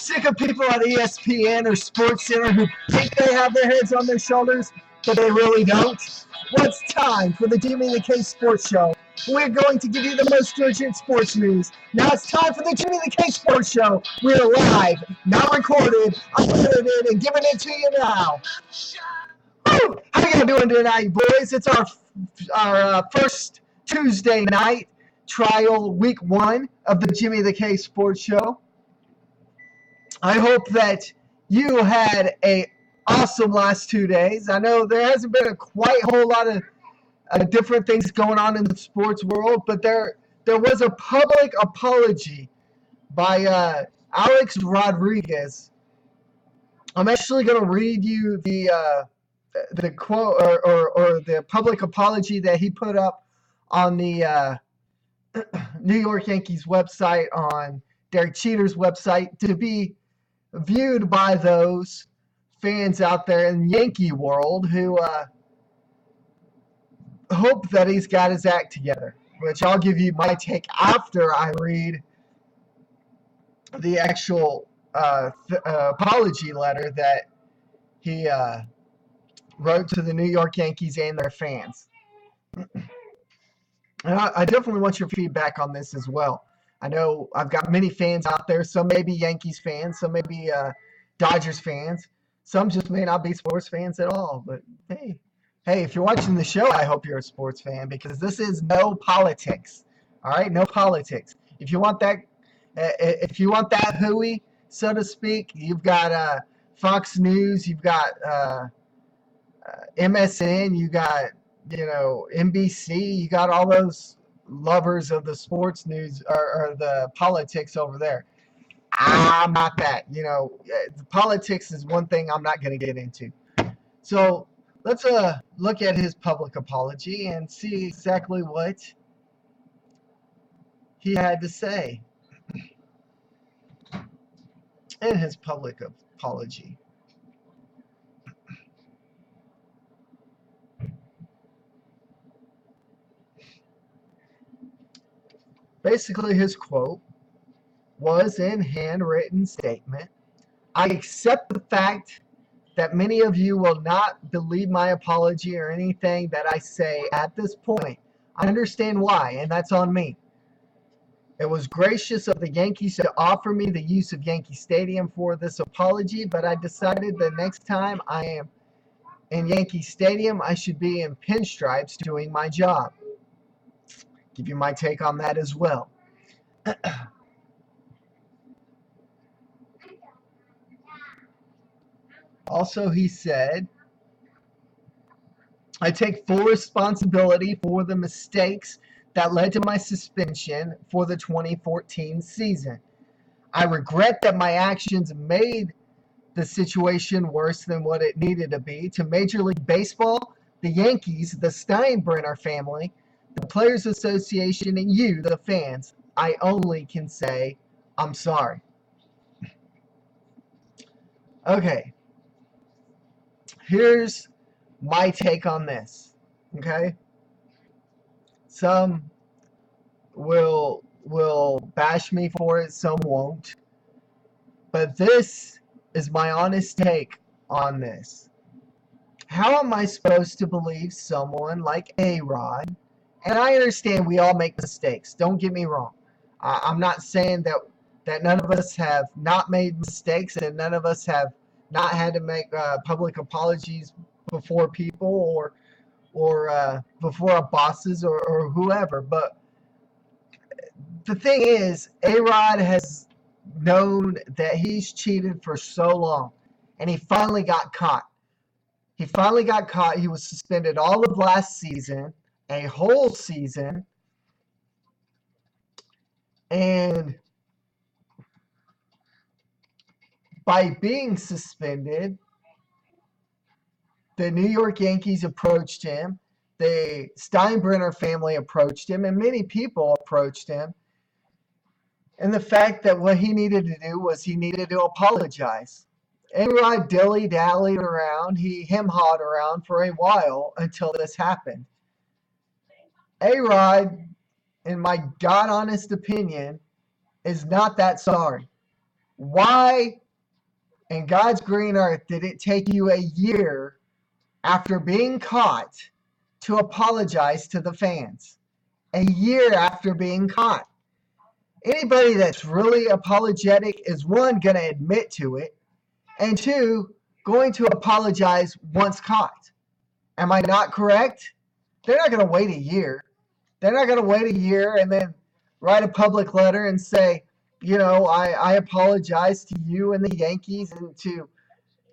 sick of people at ESPN or SportsCenter who think they have their heads on their shoulders, but they really don't? Well, it's time for the Jimmy the K Sports Show. We're going to give you the most urgent sports news. Now it's time for the Jimmy the K Sports Show. We're live, not recorded, unedited, and giving it to you now. Woo! How you doing tonight, boys? It's our first Tuesday night trial week 1 of the Jimmy the K Sports Show. I hope that you had a awesome last 2 days. I know there hasn't been a whole lot of different things going on in the sports world, but there was a public apology by Alex Rodriguez. I'm actually going to read you the quote or the public apology that he put up on the New York Yankees website, on Derek Cheater's website, to be viewed by those fans out there in the Yankee world who hope that he's got his act together, which I'll give you my take after I read the actual apology letter that he wrote to the New York Yankees and their fans. And I definitely want your feedback on this as well. I know I've got many fans out there. Some may be Yankees fans, some may be Dodgers fans. Some just may not be sports fans at all. But hey, if you're watching the show, I hope you're a sports fan, because this is no politics. All right, no politics. If you want that hooey, so to speak, you've got Fox News, you've got MSN, you got NBC, you got all those lovers of the sports news or the politics over there. I'm not that. The politics is one thing I'm not going to get into. So let's look at his public apology and see exactly what he had to say in his public apology. Basically, his quote was in handwritten statement. I accept the fact that many of you will not believe my apology or anything that I say at this point. I understand why, and that's on me. It was gracious of the Yankees to offer me the use of Yankee Stadium for this apology, but I decided the next time I am in Yankee Stadium, I should be in pinstripes doing my job. Give you my take on that as well. Also, he said, I take full responsibility for the mistakes that led to my suspension for the 2014 season. I regret that my actions made the situation worse than what it needed to be. To Major League Baseball, the Yankees, the Steinbrenner family, the Players Association, and you, the fans, I only can say I'm sorry. Okay. Here's my take on this. Okay? Some will bash me for it, some won't. But this is my honest take on this. How am I supposed to believe someone like A-Rod? And I understand we all make mistakes. Don't get me wrong. I'm not saying that none of us have not made mistakes and none of us have not had to make public apologies before people or before our bosses or whoever. But the thing is, A-Rod has known that he's cheated for so long, and he finally got caught. He was suspended all of last season, a whole season, and by being suspended, the New York Yankees approached him, the Steinbrenner family approached him, and many people approached him. And the fact that what he needed to do was he needed to apologize. A-Rod dilly-dallied around, he hem-hawed around for a while until this happened. A-Rod, in my God-honest opinion, is not that sorry. Why in God's green earth did it take you a year after being caught to apologize to the fans? A year after being caught. Anybody that's really apologetic is, one, going to admit to it, and two, going to apologize once caught. Am I not correct? They're not going to wait a year. They're not going to wait a year and then write a public letter and say, I apologize to you and the Yankees and to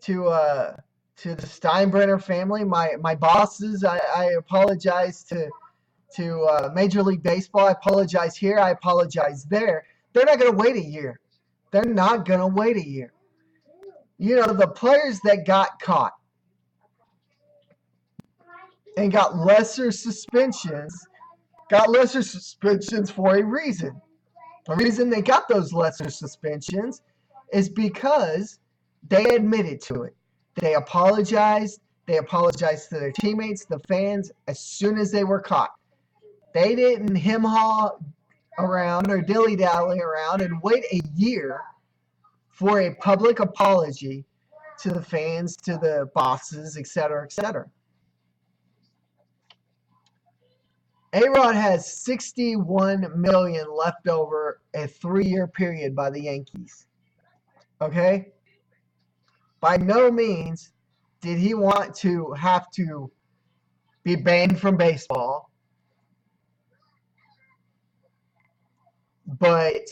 the Steinbrenner family, my bosses. I apologize to Major League Baseball. I apologize here. I apologize there. They're not going to wait a year. They're not going to wait a year. The players that got caught and got lesser suspensions for a reason. The reason they got those lesser suspensions is because they admitted to it. They apologized. They apologized to their teammates, the fans, as soon as they were caught. They didn't hem-haw around or dilly-dally around and wait a year for a public apology to the fans, to the bosses, etc., etc. A-Rod has $61 million left over a 3-year period by the Yankees. Okay? By no means did he want to have to be banned from baseball. But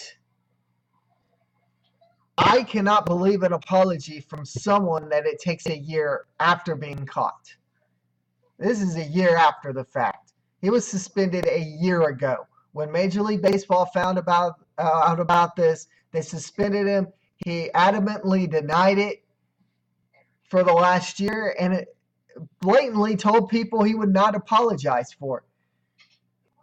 I cannot believe an apology from someone that it takes a year after being caught. This is a year after the fact. He was suspended a year ago. When Major League Baseball found out about this, they suspended him. He adamantly denied it for the last year and it blatantly told people he would not apologize for it.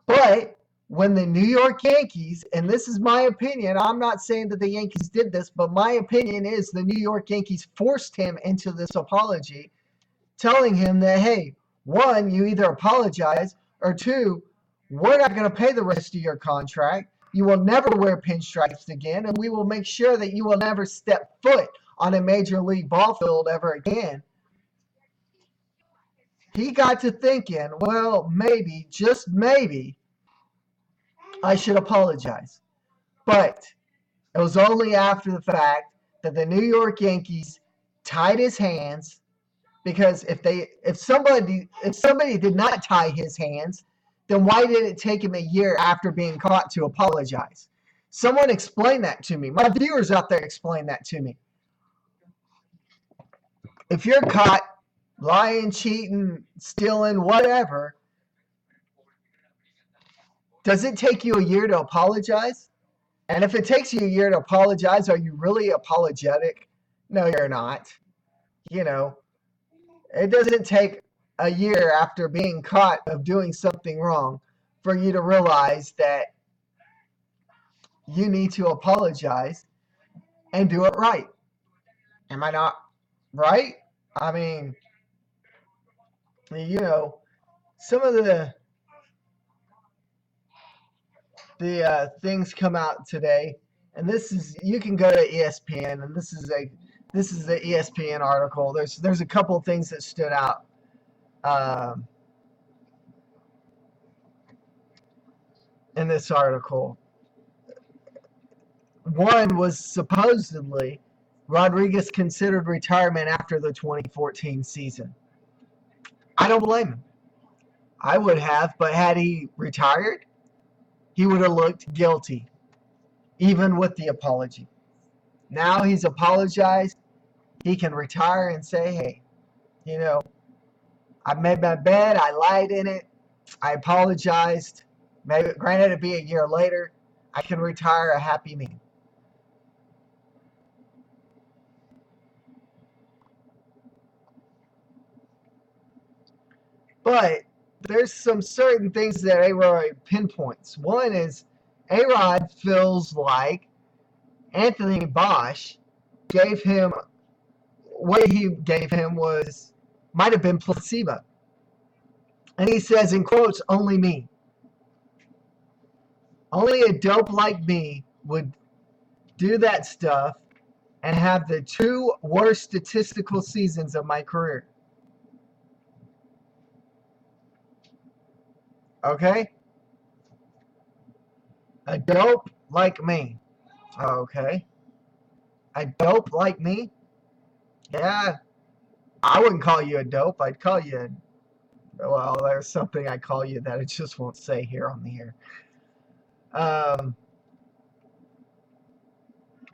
But when the New York Yankees, and this is my opinion, I'm not saying that the Yankees did this, but my opinion is the New York Yankees forced him into this apology, telling him that, hey, one, you either apologize, or two, we're not going to pay the rest of your contract. You will never wear pinstripes again, and we will make sure that you will never step foot on a major league ball field ever again. He got to thinking, well, maybe, just maybe, I should apologize. But it was only after the fact that the New York Yankees tied his hands, because if somebody did not tie his hands, then why did it take him a year after being caught to apologize? Someone explain that to me. My viewers out there, explain that to me. If you're caught lying, cheating, stealing, whatever, does it take you a year to apologize? And if it takes you a year to apologize, are you really apologetic? No, you're not. It doesn't take a year after being caught of doing something wrong for you to realize that you need to apologize and do it right. Am I not right? I mean, some of the things come out today, and you can go to ESPN, and this is the ESPN article. There's a couple of things that stood out. In this article. One was supposedly Rodriguez considered retirement after the 2014 season. I don't blame him. I would have, but had he retired, he would have looked guilty, even with the apology. Now he's apologized. He can retire and say, hey, I made my bed. I lied in it. I apologized. Maybe, granted, it'd be a year later. I can retire a happy man. But there's some certain things that A-Rod pinpoints. One is A-Rod feels like Anthony Bosch what he gave him might have been placebo. And he says, in quotes, only me. Only a dope like me would do that stuff and have the 2 worst statistical seasons of my career. Okay? A dope like me. Okay. A dope like me? Yeah. I wouldn't call you a dope. I'd call you well, there's something I call you that I just won't say here on the air.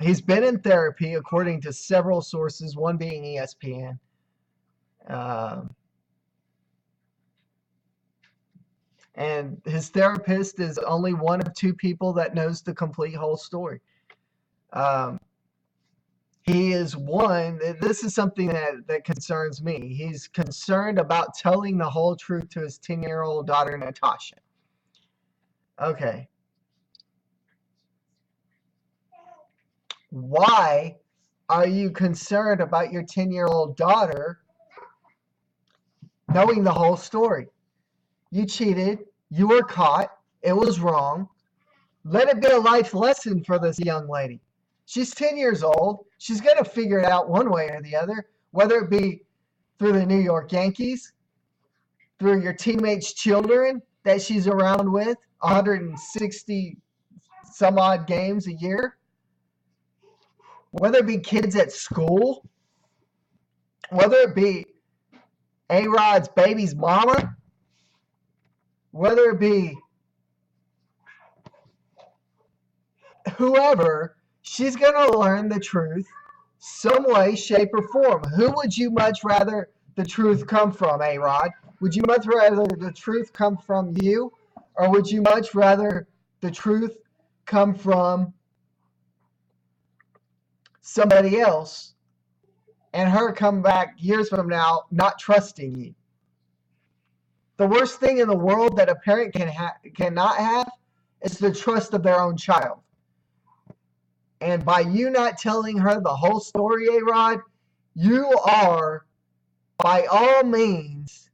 He's been in therapy, according to several sources, one being ESPN. And his therapist is only one of 2 people that knows the complete whole story. He is one, this is something that concerns me. He's concerned about telling the whole truth to his 10-year-old daughter, Natasha. Okay. Why are you concerned about your 10-year-old daughter knowing the whole story? You cheated. You were caught. It was wrong. Let it be a life lesson for this young lady. She's 10 years old. She's going to figure it out one way or the other, whether it be through the New York Yankees, through your teammates' children that she's around with, 160 some odd games a year, whether it be kids at school, whether it be A-Rod's baby's mama, whether it be whoever, she's going to learn the truth some way, shape, or form. Who would you much rather the truth come from, A-Rod? Would you much rather the truth come from you, or would you much rather the truth come from somebody else and her come back years from now not trusting you? The worst thing in the world that a parent cannot have is the trust of their own child. And by you not telling her the whole story, A-Rod, you are, by all means,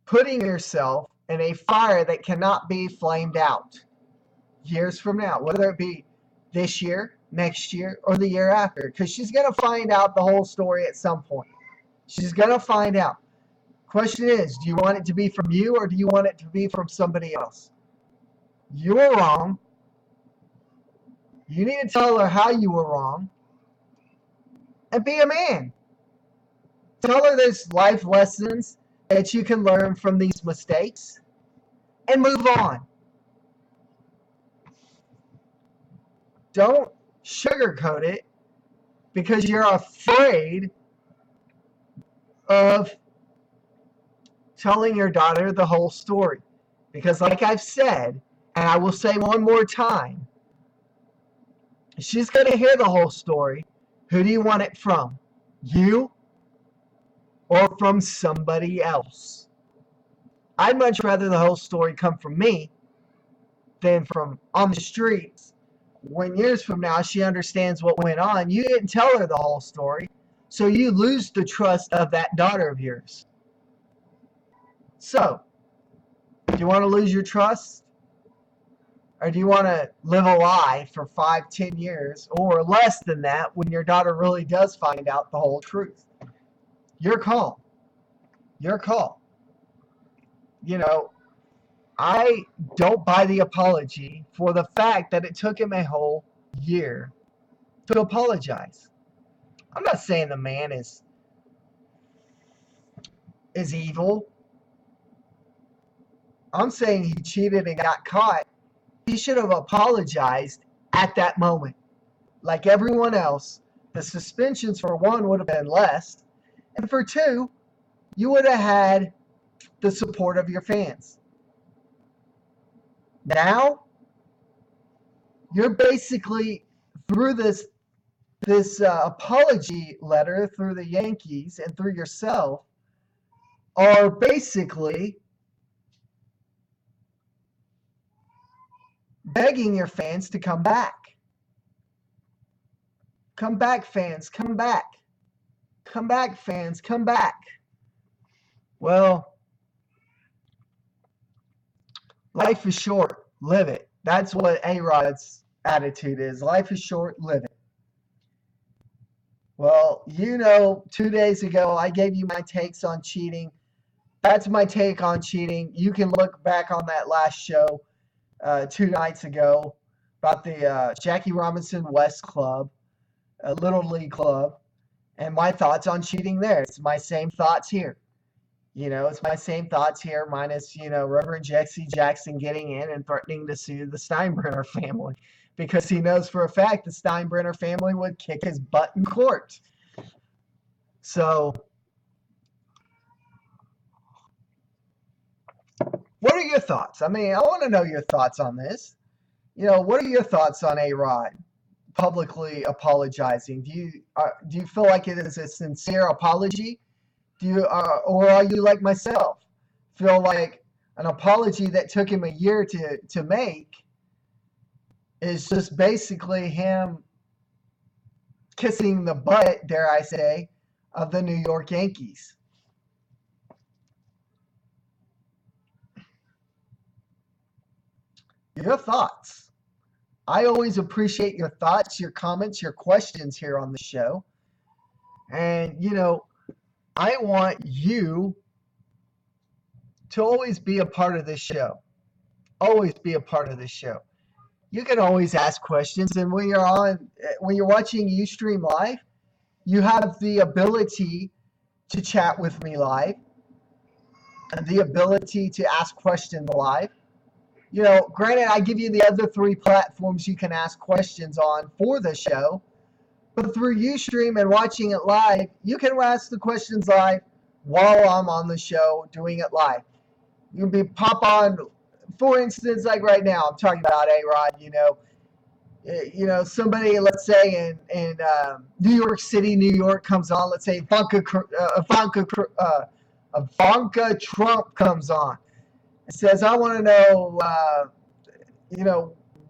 putting yourself in a fire that cannot be flamed out years from now, whether it be this year, next year, or the year after. Because she's going to find out the whole story at some point. She's going to find out. Question is, do you want it to be from you, or do you want it to be from somebody else? You were wrong. You need to tell her how you were wrong. And be a man. Tell her there's life lessons that you can learn from these mistakes. And move on. Don't sugarcoat it because you're afraid of telling your daughter the whole story. Because like I've said, and I will say one more time, she's going to hear the whole story. Who do you want it from? You or from somebody else? I'd much rather the whole story come from me than from on the streets. When years from now she understands what went on, you didn't tell her the whole story, so you lose the trust of that daughter of yours. So, do you want to lose your trust? Or do you want to live a lie for 5-10 years or less than that when your daughter really does find out the whole truth? Your call. Your call. You know, I don't buy the apology for the fact that it took him a whole year to apologize. I'm not saying the man is evil. I'm saying he cheated and got caught. He should have apologized at that moment. Like everyone else, the suspensions for one would have been less. And for two, you would have had the support of your fans. Now, you're basically, through this apology letter, through the Yankees and through yourself, are basically begging your fans to come back. Come back, fans, come back. Come back, fans, come back. Well, life is short. Live it. That's what A-Rod's attitude is. Life is short, live it. Well, 2 days ago I gave you my takes on cheating. That's my take on cheating. You can look back on that last show 2 nights ago about the Jackie Robinson West Club, a Little League club, and my thoughts on cheating there. It's my same thoughts here. It's my same thoughts here, minus, Reverend Jesse Jackson getting in and threatening to sue the Steinbrenner family because he knows for a fact the Steinbrenner family would kick his butt in court. So, what are your thoughts? I mean, I want to know your thoughts on this. What are your thoughts on A-Rod publicly apologizing? Do you feel like it is a sincere apology? Or are you like myself, feel like an apology that took him a year to make is just basically him kissing the butt, dare I say, of the New York Yankees? Your thoughts. I always appreciate your thoughts, your comments, your questions here on the show. And, I want you to always be a part of this show. Always be a part of this show. You can always ask questions, and when you're watching Ustream Live, you have the ability to chat with me live, and the ability to ask questions live. Granted, I give you the other 3 platforms you can ask questions on for the show, but through Ustream and watching it live, you can ask the questions live while I'm on the show doing it live. You can pop on, for instance, like right now, I'm talking about A-Rod, somebody, let's say in New York City, New York comes on. Let's say Ivanka Trump comes on. It says, I want to know,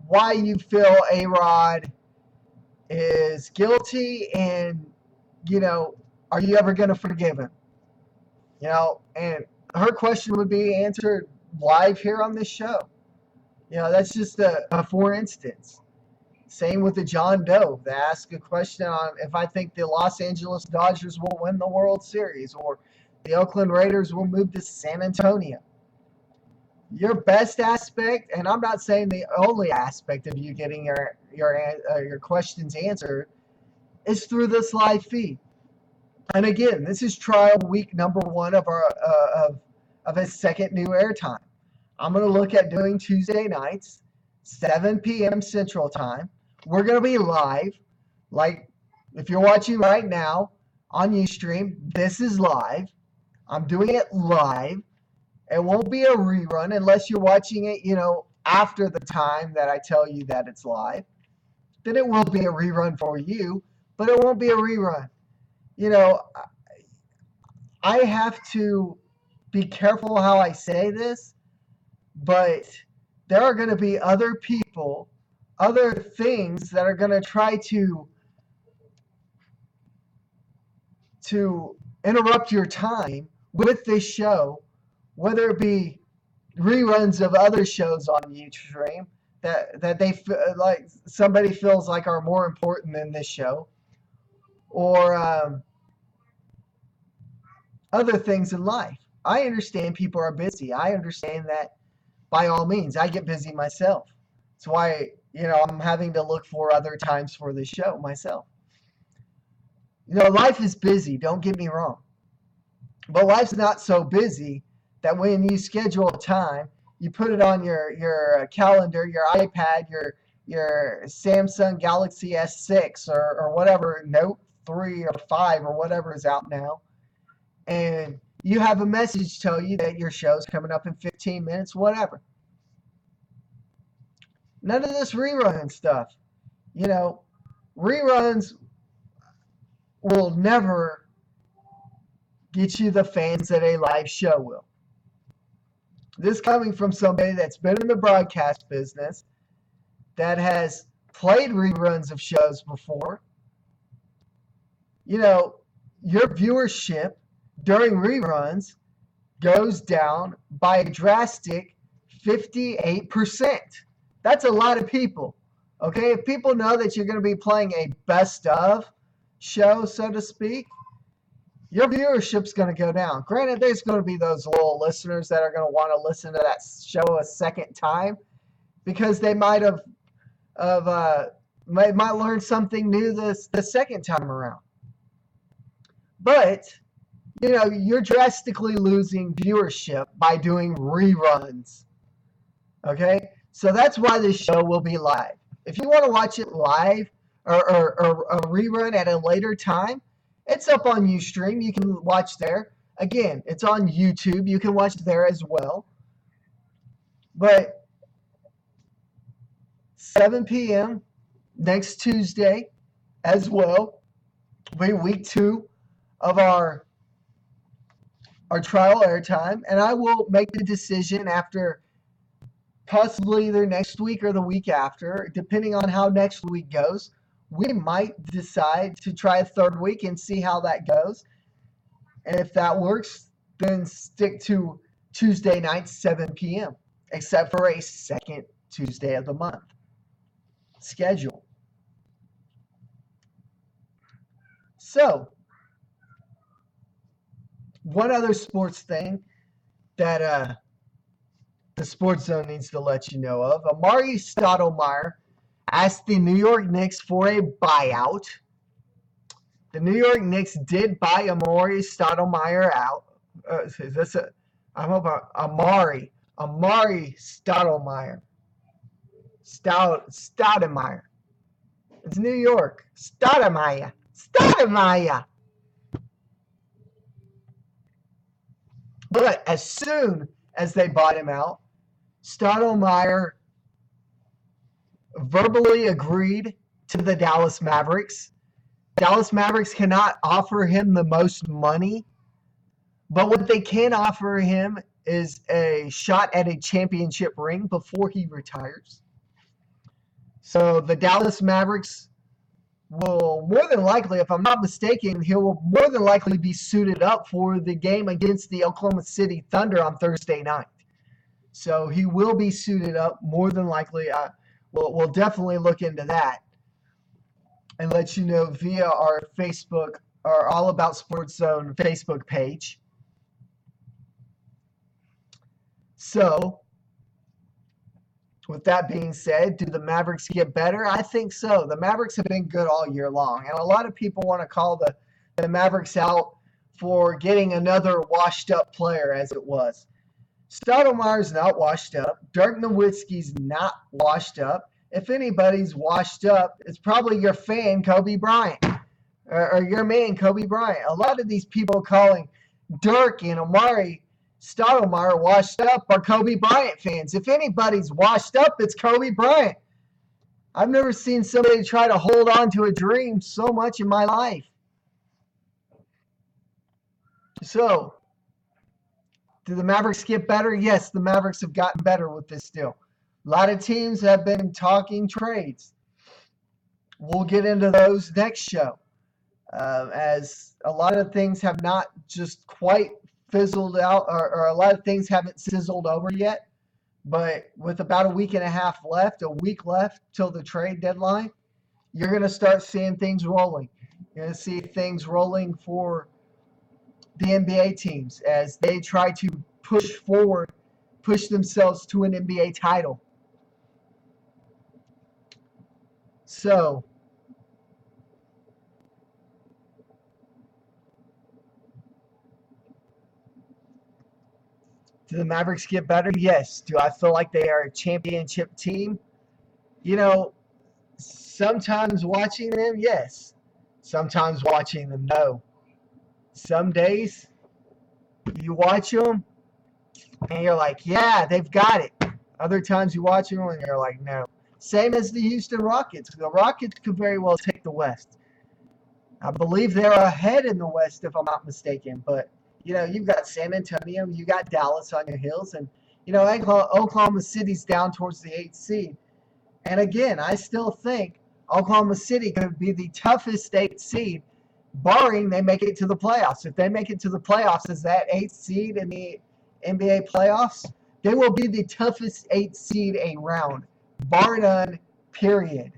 why you feel A-Rod is guilty, and are you ever going to forgive him? And her question would be answered live here on this show. That's just a for instance. Same with the John Doe. They ask a question on if I think the Los Angeles Dodgers will win the World Series or the Oakland Raiders will move to San Antonio. Your best aspect, and I'm not saying the only aspect of you getting your questions answered, is through this live feed. And again, this is trial week number 1 of our of a second new airtime. I'm going to look at doing Tuesday nights, 7 p.m. Central Time. We're going to be live. Like, if you're watching right now on Ustream, this is live. I'm doing it live. It won't be a rerun unless you're watching it, after the time that I tell you that it's live. Then it will be a rerun for you, but it won't be a rerun. I have to be careful how I say this, but there are going to be other people, other things that are going to try to interrupt your time with this show, whether it be reruns of other shows on Ustream that they like somebody feels like are more important than this show, or other things in life. I understand people are busy. I understand that by all means. I get busy myself. That's why, I'm having to look for other times for the show myself. Life is busy, don't get me wrong. But life's not so busy that when you schedule a time, you put it on your calendar, your iPad, your Samsung Galaxy S6 or whatever, Note 3 or 5 or whatever is out now, and you have a message tell you that your show's coming up in 15 minutes, whatever. None of this rerun stuff. Reruns will never get you the fans that a live show will. This coming from somebody that's been in the broadcast business, that has played reruns of shows before. Your viewership during reruns goes down by a drastic 58%. That's a lot of people. Okay, if people know that you're going to be playing a best of show, so to speak, your viewership's going to go down. Granted, there's going to be those loyal listeners that are going to want to listen to that show a second time because they might might learn something new the second time around. But you're drastically losing viewership by doing reruns. Okay, so that's why this show will be live. If you want to watch it live or a rerun at a later time, it's up on Ustream. You can watch there. Again, it's on YouTube. You can watch there as well. But 7 p.m. next Tuesday as well, will be week 2 of our trial airtime, and I will make the decision after possibly either next week or the week after, depending on how next week goes. We might decide to try a third week and see how that goes. And if that works, then stick to Tuesday night, 7 p.m., except for a second Tuesday of the month schedule. So, one other sports thing that the Sports Zone needs to let you know of. Amari Stoudemire asked the New York Knicks for a buyout. The New York Knicks did buy Amari Stoudemire out. Is this a? I'm about Amari Stoudemire. Stoudemire. It's New York. Stoudemire. But as soon as they bought him out, Stoudemire verbally agreed to the Dallas Mavericks. Dallas Mavericks cannot offer him the most money, but what they can offer him is a shot at a championship ring before he retires. So the Dallas Mavericks will more than likely, if I'm not mistaken, he will more than likely be suited up for the game against the Oklahoma City Thunder on Thursday night. So he will be suited up more than likely. We'll definitely look into that and let you know via our Facebook, our All About Sports Zone Facebook page. So, with that being said, do the Mavericks get better? I think so. The Mavericks have been good all year long, and a lot of people want to call the Mavericks out for getting another washed-up player, as it was. Stoudemire's not washed up. Dirk Nowitzki's not washed up. If anybody's washed up, it's probably your fan, Kobe Bryant, or your man, Kobe Bryant. A lot of these people calling Dirk and Amari Stoudemire washed up are Kobe Bryant fans. If anybody's washed up, it's Kobe Bryant. I've never seen somebody try to hold on to a dream so much in my life. So, do the Mavericks get better? Yes, the Mavericks have gotten better with this deal. A lot of teams have been talking trades. We'll get into those next show, as a lot of things have not just quite fizzled out, or a lot of things haven't sizzled over yet. But with about a week and a half left, a week left till the trade deadline, you're going to start seeing things rolling. You're going to see things rolling for the NBA teams as they try to push themselves to an NBA title. So, do the Mavericks get better? Yes. Do I feel like they are a championship team? Sometimes watching them, yes. Sometimes watching them, no. Some days you watch them and you're like, yeah, they've got it. Other times you watch them and you're like, no. Same as the Houston Rockets. The Rockets could very well take the West. I believe they're ahead in the West, if I'm not mistaken. But, you've got San Antonio, you got Dallas on your heels, and, Oklahoma City's down towards the 8th seed. And again, I still think Oklahoma City could be the toughest 8th seed, barring they make it to the playoffs. If they make it to the playoffs as that 8th seed in the NBA playoffs, they will be the toughest 8th seed around, bar none, period.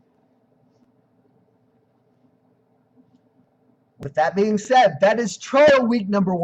With that being said, that is trial week number 1.